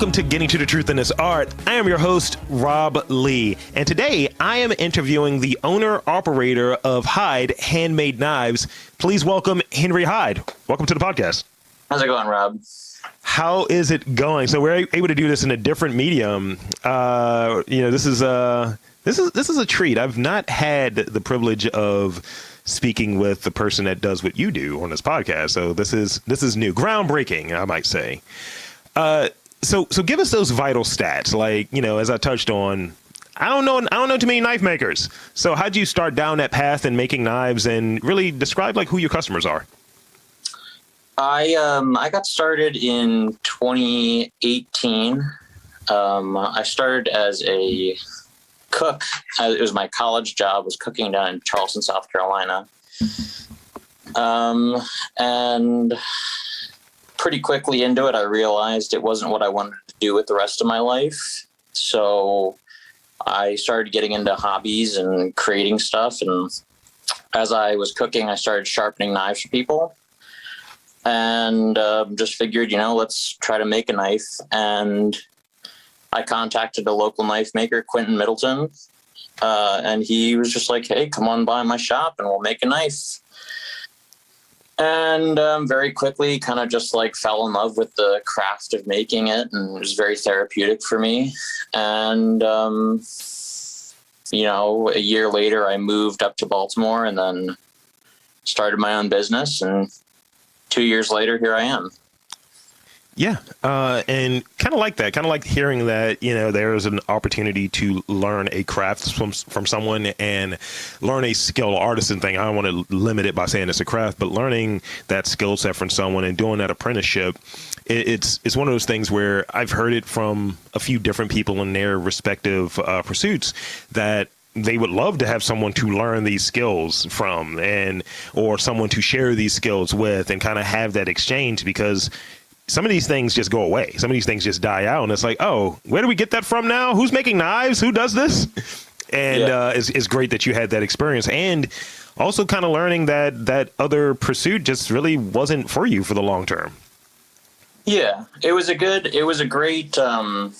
welcome to Getting to the Truth in This Art. I am your host, Rob Lee, and today I am interviewing the owner-operator of Hyde, Handmade Knives. Please welcome Henry Hyde. Welcome to the podcast. How's it going, Rob? How is it going? So we're able to do this in a different medium. This is a treat. I've not had the privilege of speaking with the person that does what you do on this podcast. So this is new, groundbreaking, I might say. So give us those vital stats. Like, as I touched on, I don't know too many knife makers. So how'd you start down that path in making knives, and really describe like who your customers are? I got started in 2018. I started as a cook. It was my college job, was cooking down in Charleston, South Carolina. And pretty quickly into it, I realized it wasn't what I wanted to do with the rest of my life. So I started getting into hobbies and creating stuff. And as I was cooking, I started sharpening knives for people. And just figured, let's try to make a knife. And I contacted a local knife maker, Quentin Middleton, and he was just like, hey, come on by my shop and we'll make a knife. And very quickly kind of just like fell in love with the craft of making it, and it was very therapeutic for me. And, a year later, I moved up to Baltimore and then started my own business. And 2 years later, here I am. Yeah. And kind of like that, kind of like hearing that, there's an opportunity to learn a craft from someone and learn a skill, artisan thing. I don't want to limit it by saying it's a craft, but learning that skill set from someone and doing that apprenticeship, it's one of those things where I've heard it from a few different people in their respective pursuits that they would love to have someone to learn these skills from, or someone to share these skills with, and kind of have that exchange, because some of these things just go away. Some of these things just die out. And it's like, oh, where do we get that from now? Who's making knives? Who does this? And it's great that you had that experience. And also kind of learning that other pursuit just really wasn't for you for the long term. Yeah, it was a great, I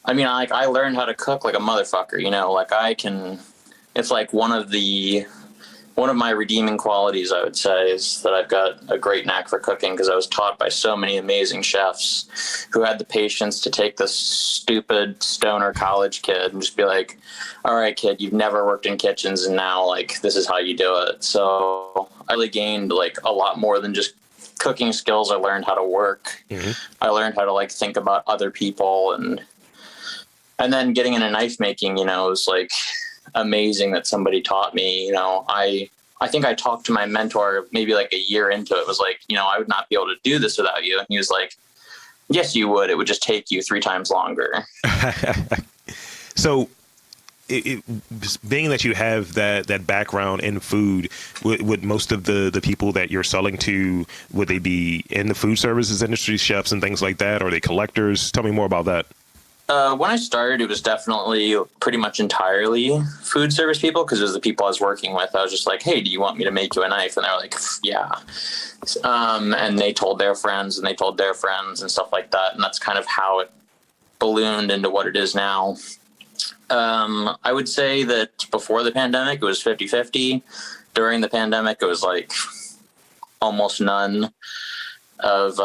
learned how to cook like a motherfucker, it's like one of my redeeming qualities, I would say, is that I've got a great knack for cooking, because I was taught by so many amazing chefs who had the patience to take this stupid stoner college kid and just be like, all right, kid, you've never worked in kitchens, and now this is how you do it. So I really gained a lot more than just cooking skills. I learned how to work. Mm-hmm. I learned how to think about other people, and then getting into knife making, it was amazing that somebody taught me. I think I talked to my mentor maybe a year into it. Was I would not be able to do this without you. And he was like, yes, you would. It would just take you 3 times longer. So being that you have that background in food, would most of the people that you're selling to, would they be in the food services industry, chefs and things like that? Or are they collectors? Tell me more about that. When I started, it was definitely pretty much entirely food service people, because it was the people I was working with. I was just like, hey, do you want me to make you a knife? And they're like, yeah. And they told their friends, and they told their friends, and stuff like that. And that's kind of how it ballooned into what it is now. I would say that before the pandemic, it was 50-50. During the pandemic, it was almost none of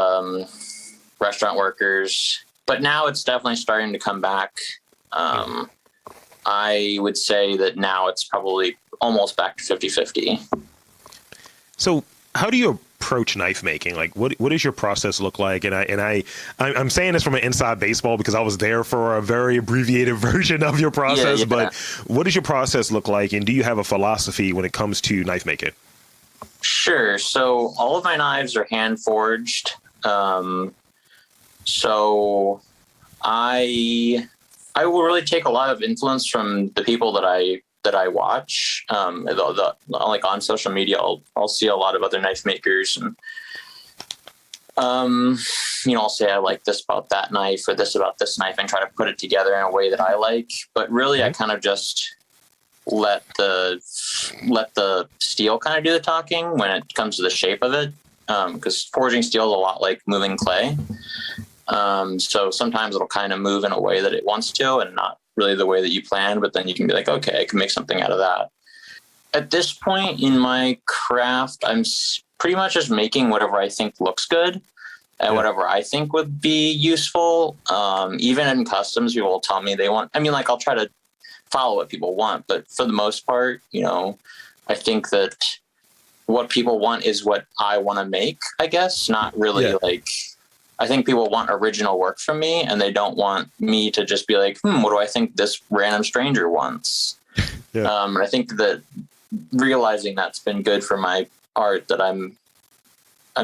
restaurant workers. But now it's definitely starting to come back. I would say that now it's probably almost back to 50-50. So how do you approach knife making? What does your process look like? And I'm saying this from an inside baseball, because I was there for a very abbreviated version of your process. Yeah. But what does your process look like? And do you have a philosophy when it comes to knife making? Sure. So all of my knives are hand forged. So I will really take a lot of influence from the people that I watch. On social media, I'll see a lot of other knife makers, and I'll say I like this about that knife or this about this knife, and try to put it together in a way that I like. But really, I kind of just let the steel kind of do the talking when it comes to the shape of it. Because forging steel is a lot like moving clay. So sometimes it'll kind of move in a way that it wants to and not really the way that you planned, but then you can be like, okay, I can make something out of that. At this point in my craft, I'm pretty much just making whatever I think looks good and whatever I think would be useful. Even in customs, people will tell me they want, I mean, like I'll try to follow what people want, but for the most part, you know, I think that what people want is what I want to make, I guess, not really like, I think people want original work from me and they don't want me to just be like, what do I think this random stranger wants? And I think that realizing that's been good for my art, that I'm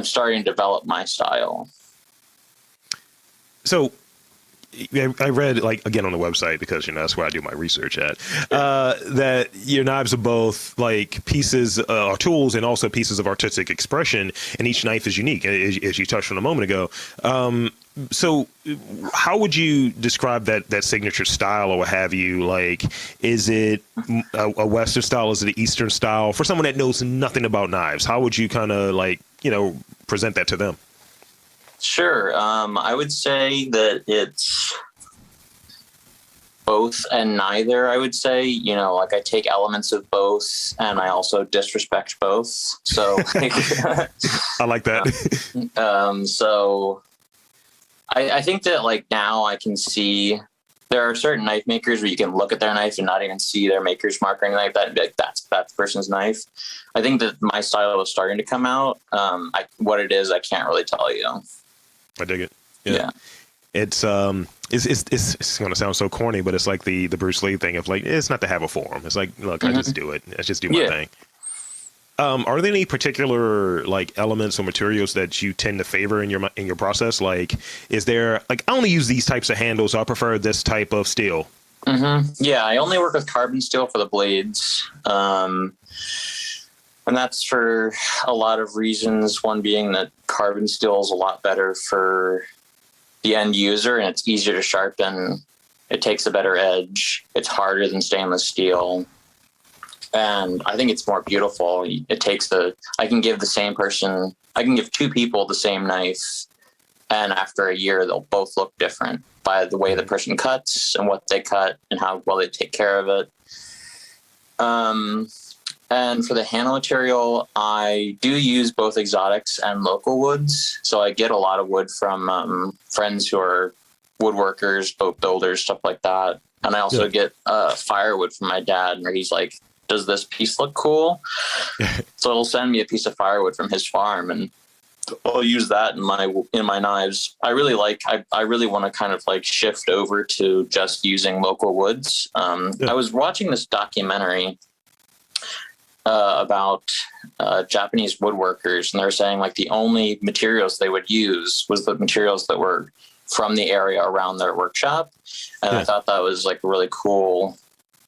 starting to develop my style. So I read, like, again on the website, because, you know, that's where I do my research at, that your knives are both like pieces or tools and also pieces of artistic expression, and each knife is unique, as you touched on a moment ago. So how would you describe that signature style or what have you? Like, is it a Western style? Is it an Eastern style? For someone that knows nothing about knives, how would you kind of, like, you know, present that to them? Sure. I would say that it's both and neither. I would say, you know, like I take elements of both and I also disrespect both. So I like that. So I think that, like, now I can see there are certain knife makers where you can look at their knife and not even see their maker's mark or anything like that and be like, that's that person's knife. I think that my style is starting to come out. What it is, I can't really tell you. I dig it. Yeah. It's going to sound so corny, but it's like the Bruce Lee thing of, like, it's not to have a form. It's like, look, I just do it. I just do my thing. Are there any particular, like, elements or materials that you tend to favor in your process? Like, is there, like, I only use these types of handles, so I prefer this type of steel. Yeah, I only work with carbon steel for the blades. And that's for a lot of reasons. One being that carbon steel is a lot better for the end user and it's easier to sharpen. It takes a better edge. It's harder than stainless steel. And I think it's more beautiful. I can give two people the same knife. And after a year, they'll both look different by the way the person cuts and what they cut and how well they take care of it. And for the handle material, I do use both exotics and local woods. So I get a lot of wood from friends who are woodworkers, boat builders, stuff like that. And I also get firewood from my dad, where he's like, does this piece look cool? So he'll send me a piece of firewood from his farm, and I'll use that in my knives. I really want to kind of like shift over to just using local woods. I was watching this documentary about Japanese woodworkers, and they're saying, like, the only materials they would use was the materials that were from the area around their workshop. And I thought that was, like, a really cool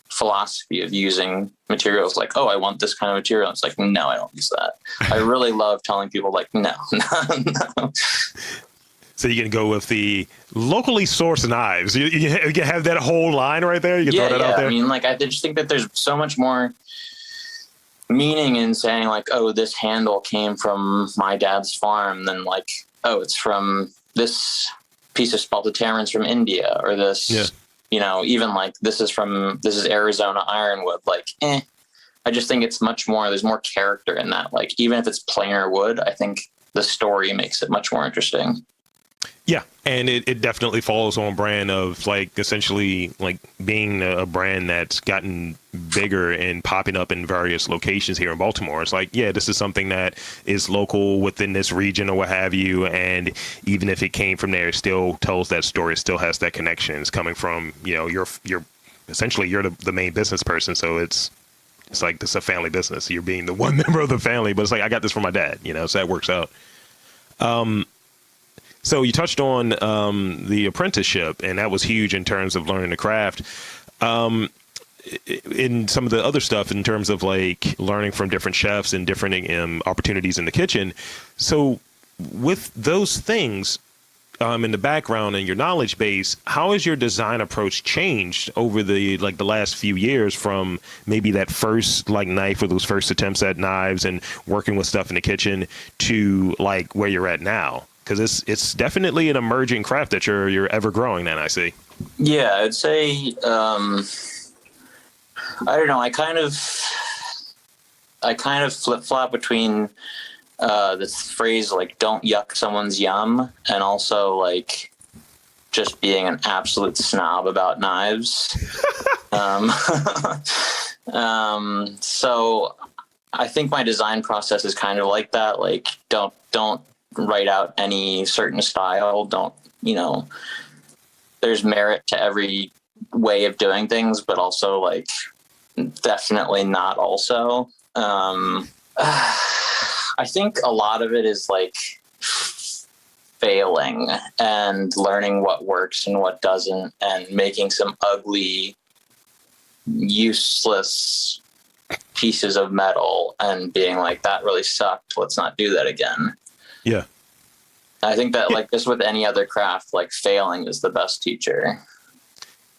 philosophy of using materials. Like, oh, I want this kind of material. It's like, no, I don't use that. I really love telling people, like, no. So you can go with the locally sourced knives. You have that whole line right there. You can throw that out there. I mean, like, I just think that there's so much more meaning in saying, like, oh, this handle came from my dad's farm, than like, oh, it's from this piece of spalted tamarins from India, or this, you know, even like this is Arizona ironwood. Like, I just think it's much more, there's more character in that. Like, even if it's plainer wood, I think the story makes it much more interesting. Yeah, and it definitely falls on brand of, like, essentially, like, being a brand that's gotten bigger and popping up in various locations here in Baltimore. It's like, yeah, this is something that is local within this region or what have you, and even if it came from there, it still tells that story. It still has that connection. It's coming from, you know, you're essentially you're the main business person, so it's like this is a family business. You're being the one member of the family, but it's like, I got this from my dad, you know, so that works out. So you touched on the apprenticeship, and that was huge in terms of learning the craft. In some of the other stuff, in terms of, like, learning from different chefs and different opportunities in the kitchen. So with those things in the background and your knowledge base, how has your design approach changed over the last few years, from maybe that first, like, knife or those first attempts at knives and working with stuff in the kitchen to, like, where you're at now? Because it's definitely an emerging craft that you're ever growing. Then I see. Yeah, I'd say I don't know. I kind of flip flop between this phrase like "don't yuck someone's yum" and also like just being an absolute snob about knives. So I think my design process is kind of like that. Like don't write out any certain style. Don't, there's merit to every way of doing things, but also like definitely not also. I think a lot of it is like failing and learning what works and what doesn't, and making some ugly, useless pieces of metal and being like, that really sucked. Let's not do that again. Yeah. I think that like just with any other craft, like failing is the best teacher.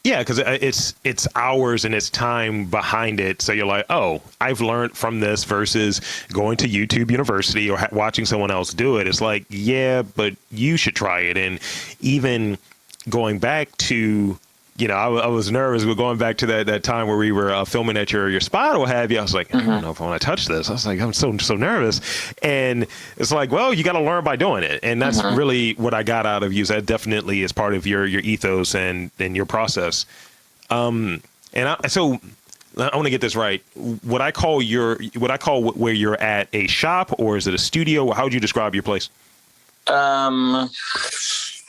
Yeah, because it's hours and it's time behind it. So you're like, oh, I've learned from this versus going to YouTube University or watching someone else do it. It's like, yeah, but you should try it. And even going back to, I was nervous. We're going back to that time where we were filming at your spot or what have you. I was like, I don't know if I want to touch this. I was like, I'm so nervous. And it's like, well, you got to learn by doing it. And that's really what I got out of you. That definitely is part of your ethos and your process. So I want to get this right. Would I call where you're at a shop, or is it a studio? How would you describe your place? How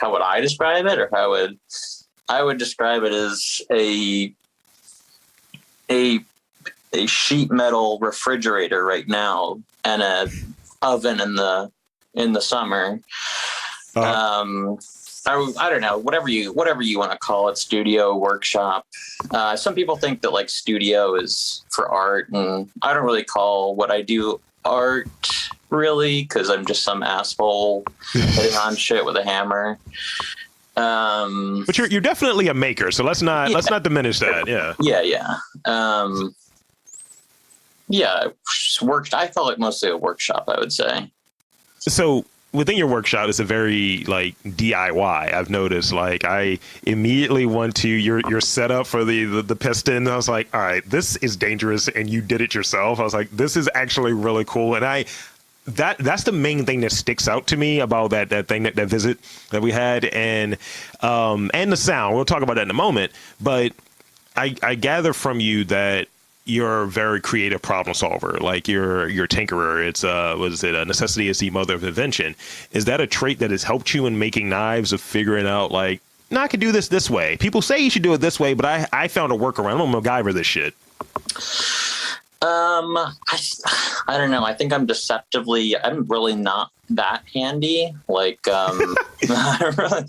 would I describe it, or I would describe it as a sheet metal refrigerator right now and a oven in the summer. I don't know, whatever you want to call it, studio, workshop. Some people think that like studio is for art, and I don't really call what I do art really, because I'm just some asshole hitting on shit with a hammer. But you're definitely a maker, so let's not diminish that. Yeah. I call it mostly a workshop, I would say. So within your workshop, it's a very like DIY. I've noticed. Like I immediately went to your setup for the piston. I was like, all right, this is dangerous, and you did it yourself. I was like, this is actually really cool, and that's the main thing that sticks out to me about that visit that we had, and the sound. We'll talk about that in a moment. But I gather from you that you're a very creative problem solver. Like you're a tinkerer. It's a necessity is the mother of invention. Is that a trait that has helped you in making knives, of figuring out like, no, I could do this way. People say you should do it this way, but I found a workaround. I'm gonna MacGyver this shit. I don't know. I think I'm really not that handy. Like, I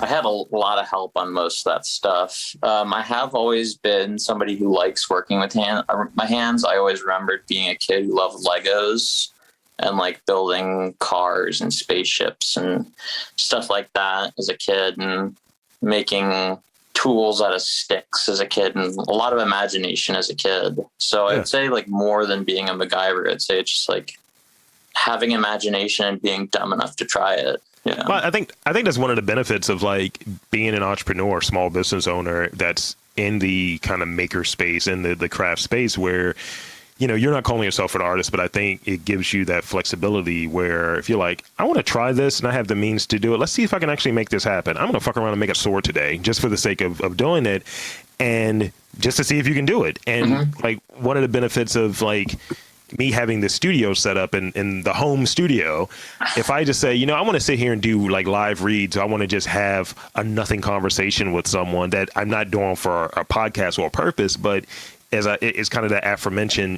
had a lot of help on most of that stuff. I have always been somebody who likes working with my hands. I always remembered being a kid who loved Legos and like building cars and spaceships and stuff like that as a kid, and making tools out of sticks as a kid, and a lot of imagination as a kid. So I'd say like more than being a MacGyver, I'd say it's just like having imagination and being dumb enough to try it. Yeah. Well, I think that's one of the benefits of like being an entrepreneur, small business owner that's in the kind of maker space, in the craft space, where you're not calling yourself an artist, but I think it gives you that flexibility where if you're like, I want to try this and I have the means to do it, let's see if I can actually make this happen. I'm going to fuck around and make a sword today just for the sake of doing it, and just to see if you can do it. And like one of the benefits of like me having this studio set up in the home studio, if I just say, I want to sit here and do like live reads, I want to just have a nothing conversation with someone that I'm not doing for a podcast or a purpose, but it's kind of the aforementioned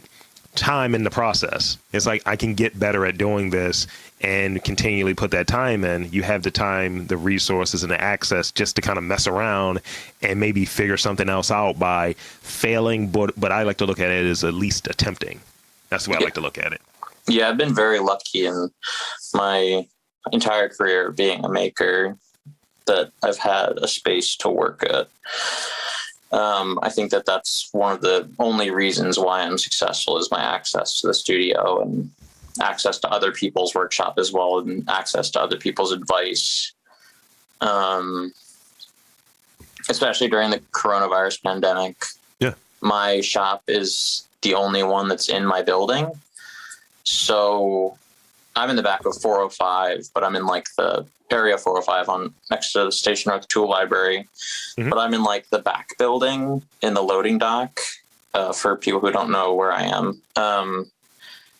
time in the process. It's like I can get better at doing this and continually put that time in. You have the time, the resources, and the access just to kind of mess around and maybe figure something else out by failing. But I like to look at it as at least attempting. That's the way I like to look at it. Yeah, I've been very lucky in my entire career being a maker that I've had a space to work at. I think that's one of the only reasons why I'm successful is my access to the studio and access to other people's workshop as well, and access to other people's advice. Especially during the coronavirus pandemic. Yeah. My shop is the only one that's in my building. So I'm in the back of 405, but I'm in like the area 405 on next to the Station North Tool Library. Mm-hmm. But I'm in like the back building in the loading dock, for people who don't know where I am.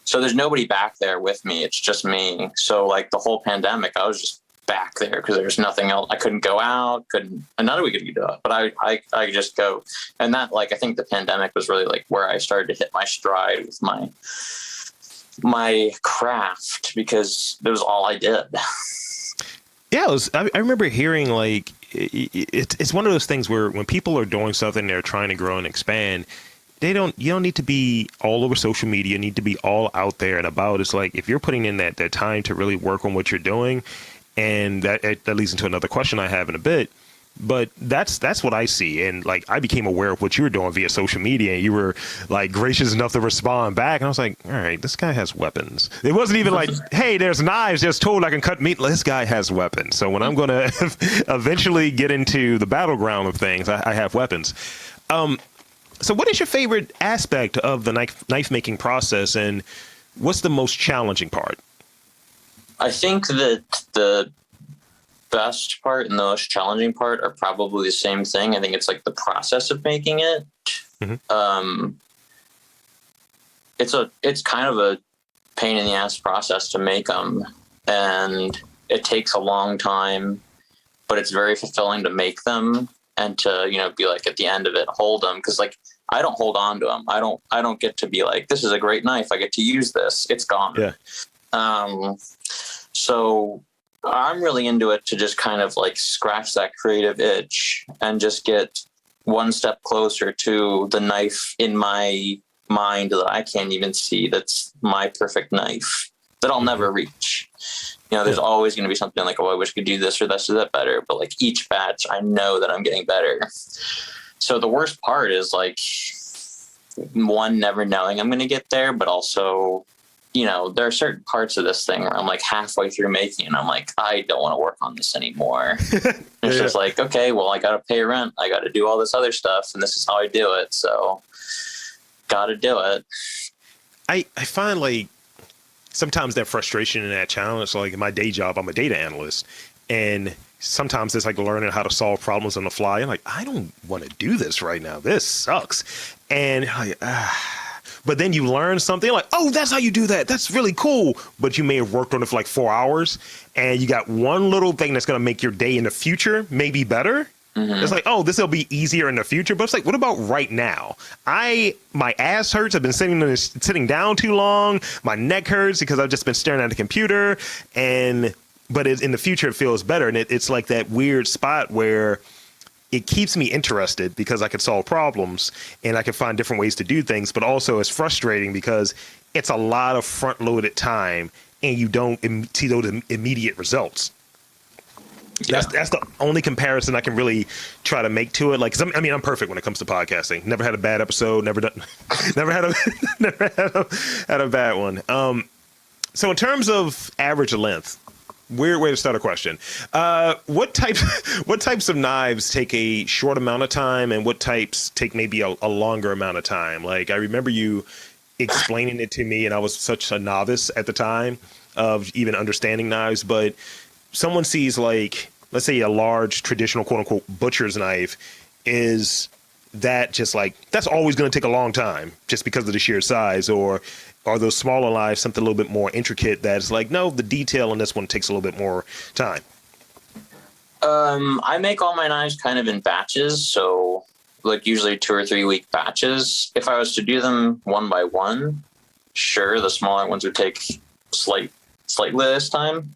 So there's nobody back there with me. It's just me. So like the whole pandemic, I was just back there because there's nothing else. I couldn't go out, none of we could do it, but I could just go. And that, like, I think the pandemic was really like where I started to hit my stride with my craft, because it was all I did. Yeah, I remember hearing like it's one of those things where when people are doing something, they're trying to grow and expand. You don't need to be all over social media. You need to be all out there and about. It's like if you're putting in that time to really work on what you're doing, and that leads into another question I have in a bit. But that's what I see. And like, I became aware of what you were doing via social media, and you were like gracious enough to respond back. And I was like, all right, this guy has weapons. It wasn't even like, hey, there's knives, just told I can cut meat. This guy has weapons. So when I'm going to eventually get into the battleground of things, I have weapons. So what is your favorite aspect of the knife making process, and what's the most challenging part? I think that the best part and the most challenging part are probably the same thing. I think it's like the process of making it. Mm-hmm. It's kind of a pain in the ass process to make them, and it takes a long time, but it's very fulfilling to make them and to, be like at the end of it, hold them. 'Cause like, I don't hold on to them. I don't get to be like, this is a great knife, I get to use this. It's gone. Yeah. So I'm really into it to just kind of like scratch that creative itch and just get one step closer to the knife in my mind that I can't even see. That's my perfect knife that I'll never reach. There's always going to be something like, oh, I wish I could do this or this or that better. But like each batch, I know that I'm getting better. So the worst part is like, one, never knowing I'm going to get there, but also, there are certain parts of this thing where I'm like halfway through making and I'm like, I don't want to work on this anymore. It's just like, okay, well, I got to pay rent. I got to do all this other stuff. And this is how I do it. So got to do it. I find like sometimes that frustration and that challenge, like in my day job, I'm a data analyst, and sometimes it's like learning how to solve problems on the fly. I'm like, I don't want to do this right now. This sucks. And but then you learn something like, oh, that's how you do that. That's really cool. But you may have worked on it for like 4 hours, and you got one little thing that's going to make your day in the future maybe better. Mm-hmm. It's like, oh, this will be easier in the future. But it's like, what about right now? My ass hurts. I've been sitting down too long. My neck hurts because I've just been staring at the computer. But in the future, it feels better. And it's like that weird spot where it keeps me interested because I can solve problems and I can find different ways to do things. But also it's frustrating because it's a lot of front-loaded time and you don't see those immediate results. Yeah. That's the only comparison I can really try to make to it. Like, 'cause I'm perfect when it comes to podcasting. Never had a bad episode. Never had a bad one. So in terms of average length, weird way to start a question. What types of knives take a short amount of time, and what types take maybe a longer amount of time? Like, I remember you explaining it to me, and I was such a novice at the time of even understanding knives. But someone sees, like, let's say a large traditional quote unquote butcher's knife, is that just like, that's always going to take a long time just because of the sheer size? Or are those smaller knives something a little bit more intricate that's like, no, the detail in this one takes a little bit more time? I make all my knives kind of in batches. So like usually 2 or 3 week batches. If I was to do them one by one, sure, the smaller ones would take slightly less time.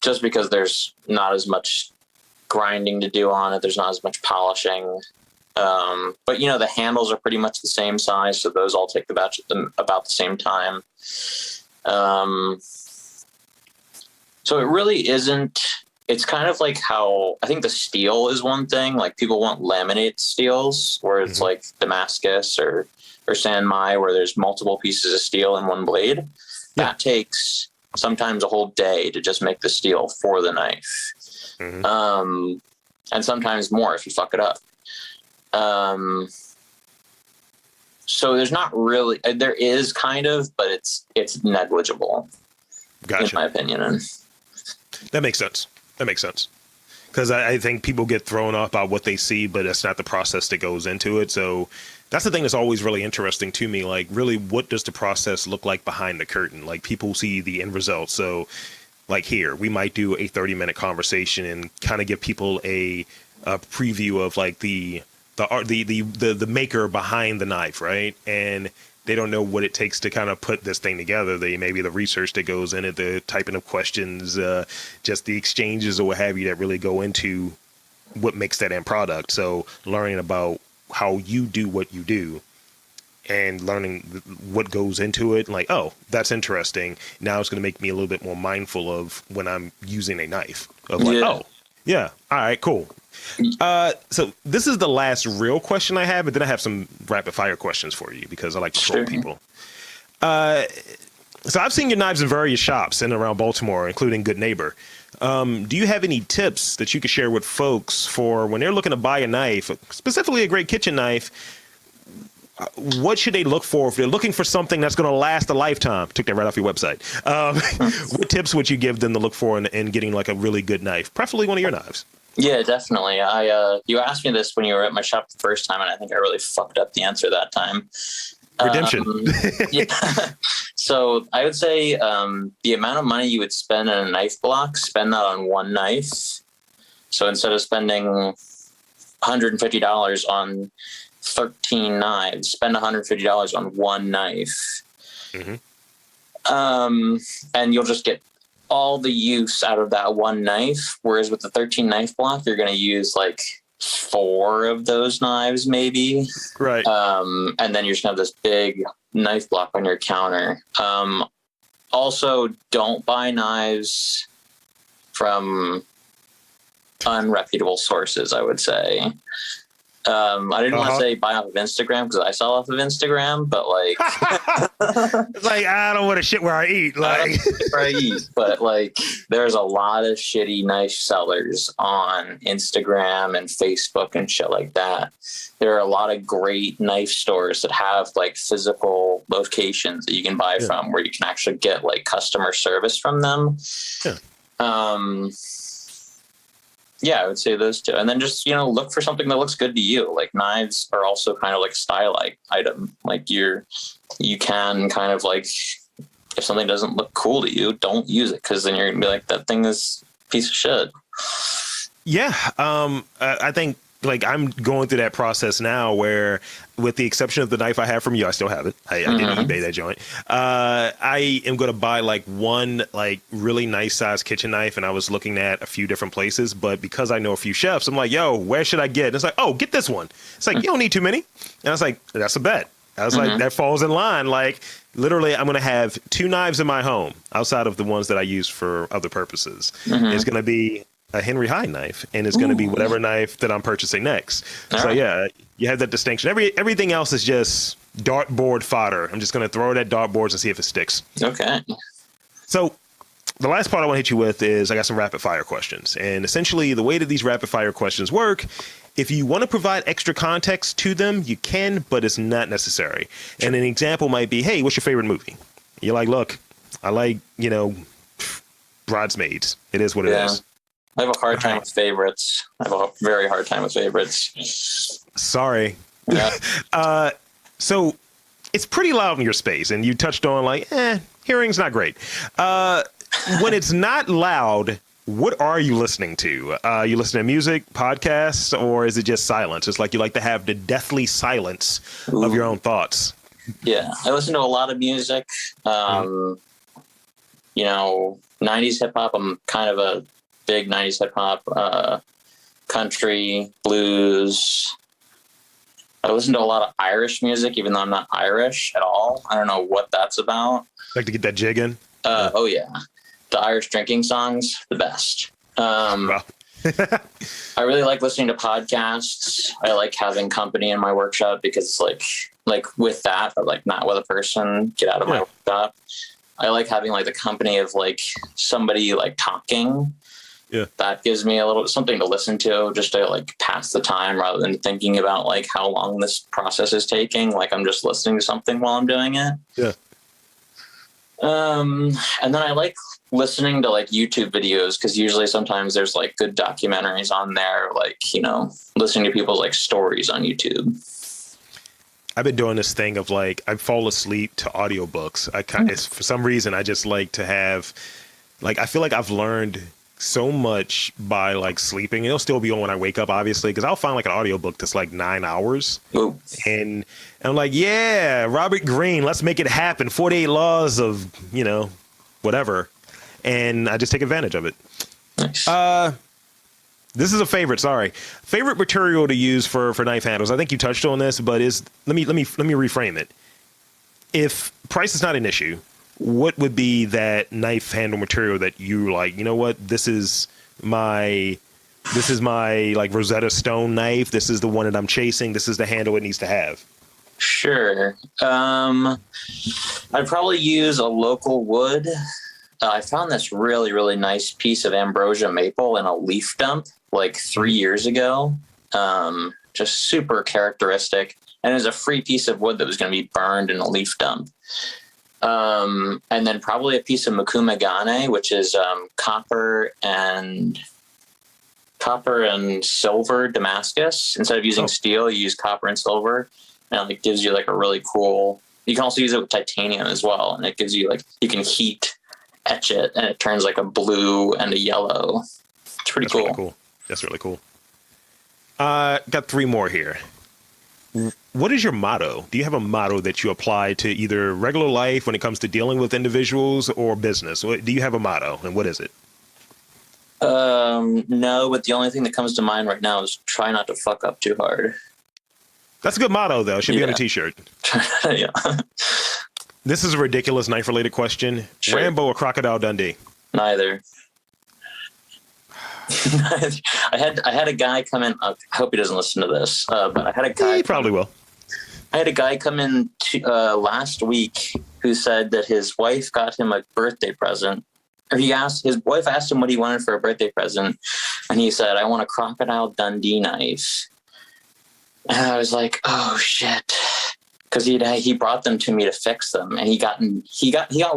Just because there's not as much grinding to do on it. There's not as much polishing. But the handles are pretty much the same size, so those all take about the same time. So it really isn't it's kind of like how I think the steel is one thing. Like people want laminate steels where it's like Damascus or Sanmai where there's multiple pieces of steel in one blade. Yeah. That takes sometimes a whole day to just make the steel for the knife. And sometimes more if you fuck it up. So there's not really, there is kind of, but it's negligible. Gotcha. In my opinion. And that makes sense. Because I think people get thrown off by what they see, but that's not the process that goes into it. So that's the thing that's always really interesting to me. Like, really, what does the process look like behind the curtain? Like, people see the end result. So, like here, we might do a 30-minute conversation and kind of give people a preview of like the maker behind the knife, right? And they don't know what it takes to kind of put this thing together. Maybe the research that goes in it, the typing of questions, just the exchanges or what have you that really go into what makes that end product. So learning about how you do what you do and learning what goes into it, like, oh, that's interesting. Now it's going to make me a little bit more mindful of when I'm using a knife. Of like, oh, yeah, all right, cool. So this is the last real question I have, but then I have some rapid fire questions for you because I like to troll people. So I've seen your knives in various shops in and around Baltimore, including Good Neighbor. Do you have any tips that you could share with folks for when they're looking to buy a knife, specifically a great kitchen knife? What should they look for if they're looking for something that's going to last a lifetime? Took that right off your website. What tips would you give them to look for in getting like a really good knife, preferably one of your knives? Yeah, definitely. You asked me this when you were at my shop the first time, and I think I really fucked up the answer that time. Redemption. Yeah. So I would say the amount of money you would spend on a knife block, spend that on one knife. So instead of spending $150 on 13 knives, spend $150 on one knife. And you'll just get all the use out of that one knife. Whereas with the 13 knife block, you're going to use like 4 of those knives, maybe. Right. And then you're just going to have this big knife block on your counter. Also, don't buy knives from unreputable sources, I would say. I didn't want to say buy off of Instagram because I sell off of Instagram, but like, it's like, I don't want to shit where I eat. Like, where I eat, but like, there's a lot of shitty knife sellers on Instagram and Facebook and shit like that. There are a lot of great knife stores that have like physical locations that you can buy from where you can actually get like customer service from them. Yeah, I would say those two. And then just, look for something that looks good to you. Like knives are also kind of like a style item. Like you can kind of like, if something doesn't look cool to you, don't use it. Cause then you're gonna be like, that thing is a piece of shit. Yeah. I think like I'm going through that process now where with the exception of the knife I have from you, I still have it. I didn't eBay that joint. I am going to buy like one like really nice size kitchen knife. And I was looking at a few different places, but because I know a few chefs, I'm like, yo, where should I get? And it's like, oh, get this one. It's like, you don't need too many. And I was like, that's a bet. I was like, that falls in line. Like literally I'm going to have 2 knives in my home outside of the ones that I use for other purposes. It's going to be a Henry Hyde knife, and it's going to be whatever knife that I'm purchasing next. So yeah, you have that distinction. Everything else is just dartboard fodder. I'm just going to throw it at dartboards and see if it sticks. Okay. So the last part I want to hit you with is I got some rapid fire questions. And essentially the way that these rapid fire questions work, if you want to provide extra context to them, you can, but it's not necessary. And an example might be, hey, what's your favorite movie? You're like, look, I like, Bridesmaids. It is what it is. I have a hard time with favorites. I have a very hard time with favorites. Sorry. Yeah. So it's pretty loud in your space, and you touched on like, hearing's not great. When it's not loud, what are you listening to? You listen to music, podcasts, or is it just silence? It's like you like to have the deathly silence of your own thoughts. Yeah, I listen to a lot of music. 90s hip hop. I'm kind of a big 90s hip hop, country, blues. I listen to a lot of Irish music, even though I'm not Irish at all. I don't know what that's about. Like to get that jig in? Oh yeah. The Irish drinking songs, the best. Wow. I really like listening to podcasts. I like having company in my workshop because it's like with that, but like not with a person, get out of my workshop. I like having like the company of like somebody like talking. Yeah. That gives me a little something to listen to just to like pass the time rather than thinking about like how long this process is taking. Like I'm just listening to something while I'm doing it. Yeah. And then I like listening to like YouTube videos because usually sometimes there's like good documentaries on there, like, you know, listening to people's like stories on YouTube. I've been doing this thing of like, I fall asleep to audiobooks. For some reason, I just like to have, like, I feel like I've learned so much by like sleeping. It'll still be on when I wake up, obviously, because I'll find like an audiobook that's like 9 hours. Ooh. And I'm like, yeah, Robert Greene, let's make it happen. 48 laws of, you know, whatever. And I just take advantage of it. Nice. This is a favorite. Sorry, favorite material to use for knife handles. I think you touched on this, but let me reframe it. If price is not an issue, what would be that knife handle material that you like? You know what? This is my like Rosetta Stone knife. This is the one that I'm chasing. This is the handle it needs to have. Sure. I'd probably use a local wood. I found this really, really nice piece of ambrosia maple in a leaf dump like 3 years ago. Just super characteristic. And it was a free piece of wood that was going to be burned in a leaf dump. And then probably a piece of makumegane, which is copper and silver Damascus. Instead of using steel, you use copper and silver. And it gives you like a really cool. You can also use it with titanium as well, and it gives you like you can etch it, and it turns like a blue and a yellow. It's pretty cool. Really cool. That's really cool. Got 3 more here. What is your motto? Do you have a motto that you apply to either regular life when it comes to dealing with individuals or business? Do you have a motto, and what is it? No, but the only thing that comes to mind right now is try not to fuck up too hard. That's a good motto, though. It should be on a t-shirt. Yeah. This is a ridiculous knife-related question. Sure. Rambo or Crocodile Dundee? Neither. I had a guy come in. I hope he doesn't listen to this, but I had a guy. He probably will. I had a guy come in last week who said that his wife got him a birthday present. Or his wife asked him what he wanted for a birthday present, and he said, "I want a Crocodile Dundee knife." And I was like, "Oh shit." Because he brought them to me to fix them, and he got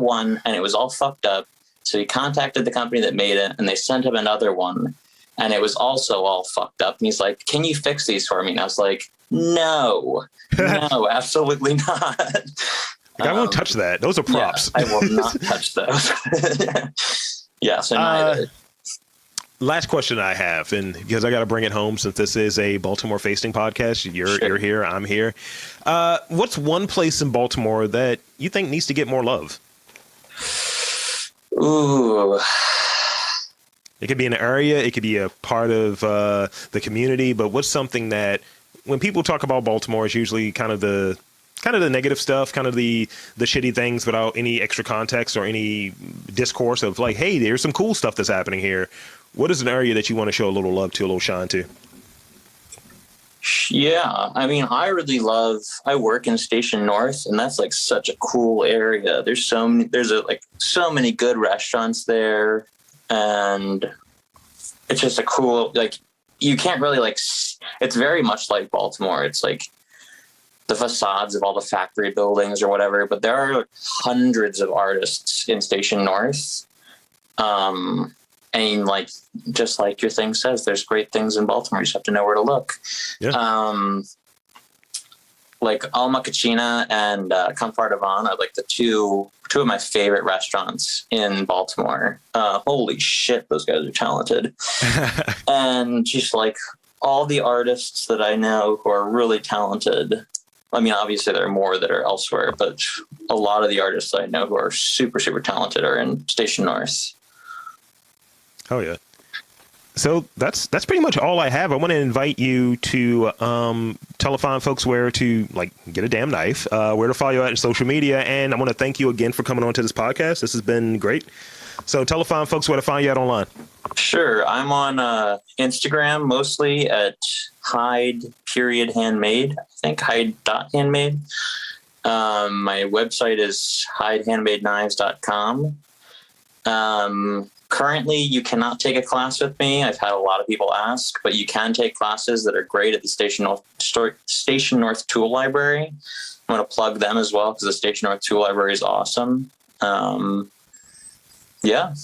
one, and it was all fucked up. So he contacted the company that made it, and they sent him another one, and it was also all fucked up. And he's like, "Can you fix these for me?" And I was like, "No, absolutely not." Like, I won't touch that. Those are props. Yeah, I will not touch those. Yeah, so neither. Last question I have, and because I got to bring it home since this is a Baltimore facing podcast, you're here, I'm here. What's one place in Baltimore that you think needs to get more love? Ooh. It could be an area, it could be a part of the community, but what's something that when people talk about Baltimore, it's usually kind of the negative stuff, kind of the shitty things without any extra context or any discourse of like, hey, there's some cool stuff that's happening here. What is an area that you want to show a little love to, a little shine to? Yeah, I mean, I work in Station North, and that's like such a cool area. There's so many good restaurants there, and it's just a cool, like, you can't really it's very much like Baltimore. It's like the facades of all the factory buildings or whatever, but there are hundreds of artists in Station North. And like, just like your thing says, there's great things in Baltimore. You just have to know where to look. Yeah. Like Alma Cucina and Comfort Avon are like the two of my favorite restaurants in Baltimore. Holy shit, those guys are talented. And just like all the artists that I know who are really talented. I mean, obviously there are more that are elsewhere, but a lot of the artists I know who are super, super talented are in Station North. Oh yeah. So that's pretty much all I have. I want to invite you to telephone folks where to like get a damn knife, where to follow you at social media, and I want to thank you again for coming on to this podcast. This has been great. So tell the fine folks where to find you at online. Sure. I'm on Instagram mostly at Hyde_handmade. I think Hyde.handmade. My website is HydeHandmadeKnives.com. Currently, you cannot take a class with me. I've had a lot of people ask, but you can take classes that are great at the Station North Tool Library. I'm going to plug them as well because the Station North Tool Library is awesome. Yeah.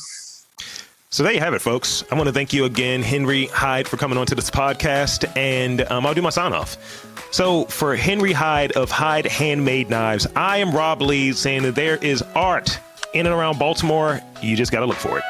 So there you have it, folks. I want to thank you again, Henry Hyde, for coming on to this podcast, and I'll do my sign off. So for Henry Hyde of Hyde Handmade Knives, I am Rob Lee saying that there is art in and around Baltimore. You just got to look for it.